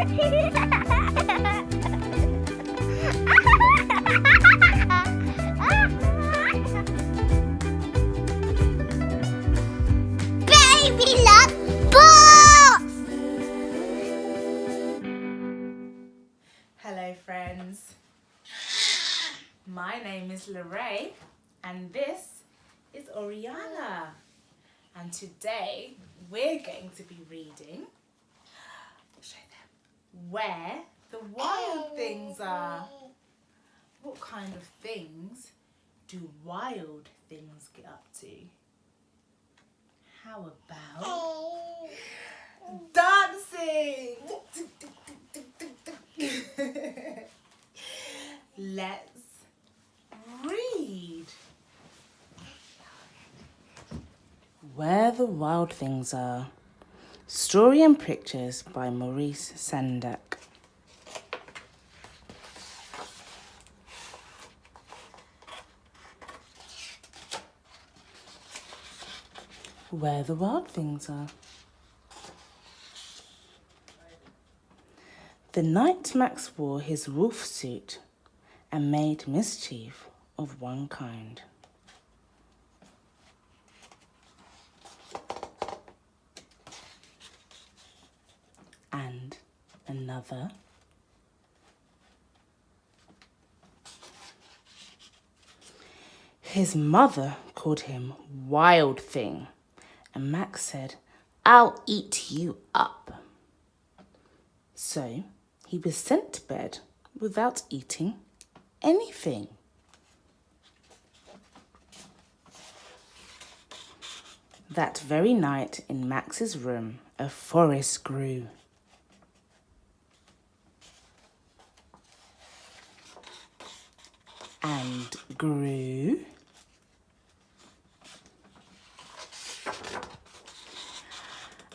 Baby love balls! Hello friends, my name is Lorraine and this is Oriana, and today we're going to be reading Where the Wild Things Are. What kind of things do wild things get up to? How about dancing? Let's read. Where the Wild Things Are. Story and pictures by Maurice Sendak. Where the Wild Things Are. The night Max wore his wolf suit and made mischief of one kind. And another. His mother called him Wild Thing, and Max said, "I'll eat you up." So he was sent to bed without eating anything. That very night in Max's room, a forest grew. And grew.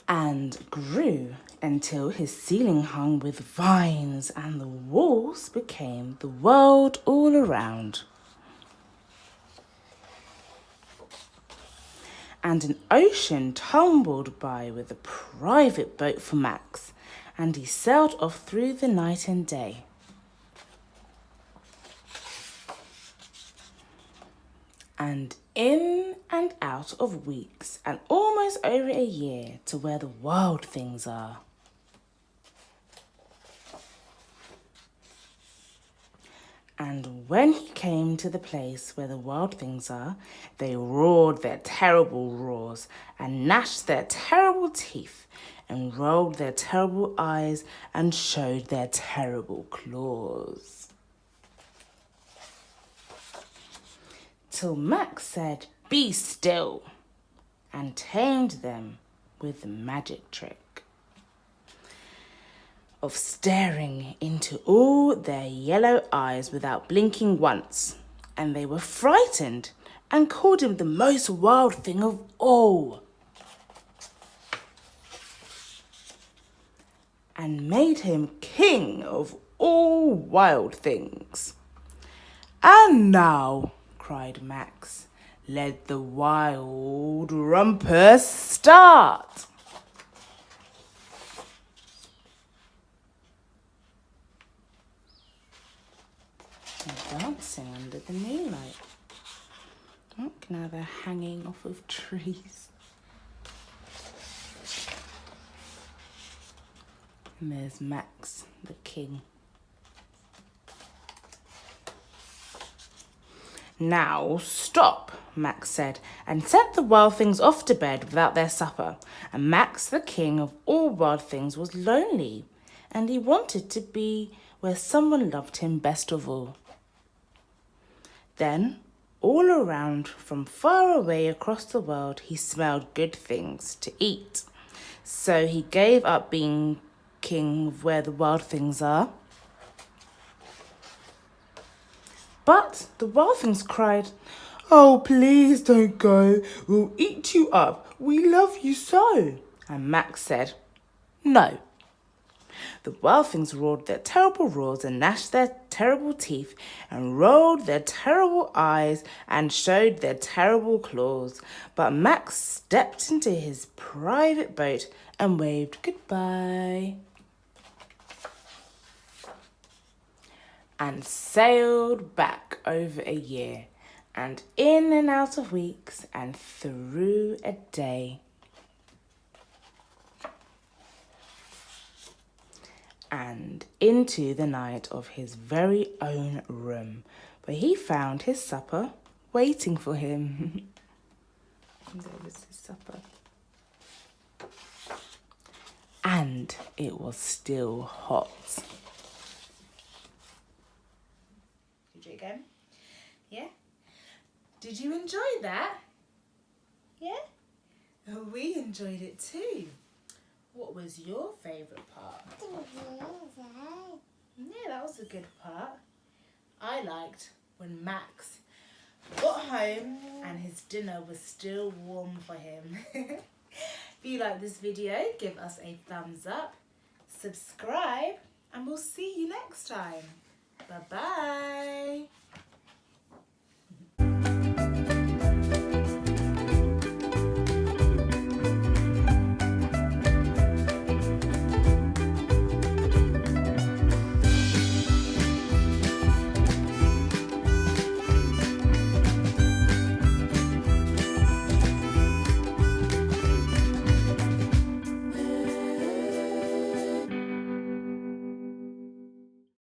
And grew until his ceiling hung with vines and the walls became the world all around. And an ocean tumbled by with a private boat for Max, and he sailed off through the night and day. And in and out of weeks, and almost over a year, to where the wild things are. And when he came to the place where the wild things are, they roared their terrible roars, and gnashed their terrible teeth, and rolled their terrible eyes, and showed their terrible claws. Till Max said, "Be still," and tamed them with the magic trick of staring into all their yellow eyes without blinking once. And they were frightened and called him the most wild thing of all, and made him king of all wild things. "And now," cried Max, "let the wild rumpus start." They're dancing under the moonlight. Look, now they're hanging off of trees. And there's Max, the king. "Now stop," Max said, and sent the wild things off to bed without their supper. And Max, the king of all wild things, was lonely, and he wanted to be where someone loved him best of all. Then, all around, from far away across the world, he smelled good things to eat. So he gave up being king of where the wild things are. But the wild things cried, "Oh, please don't go. We'll eat you up. We love you so." And Max said, "No." The wild things roared their terrible roars and gnashed their terrible teeth and rolled their terrible eyes and showed their terrible claws. But Max stepped into his private boat and waved goodbye. and sailed back over a year, and in and out of weeks, and through a day. And into the night of his very own room, where he found his supper waiting for him. There was his supper. And it was still hot. Did you again? Yeah? Did you enjoy that? Yeah? We enjoyed it too. What was your favourite part? Yeah, that was a good part. I liked when Max got home and his dinner was still warm for him. If you like this video, give us a thumbs up, subscribe, and we'll see you next time. Bye-bye.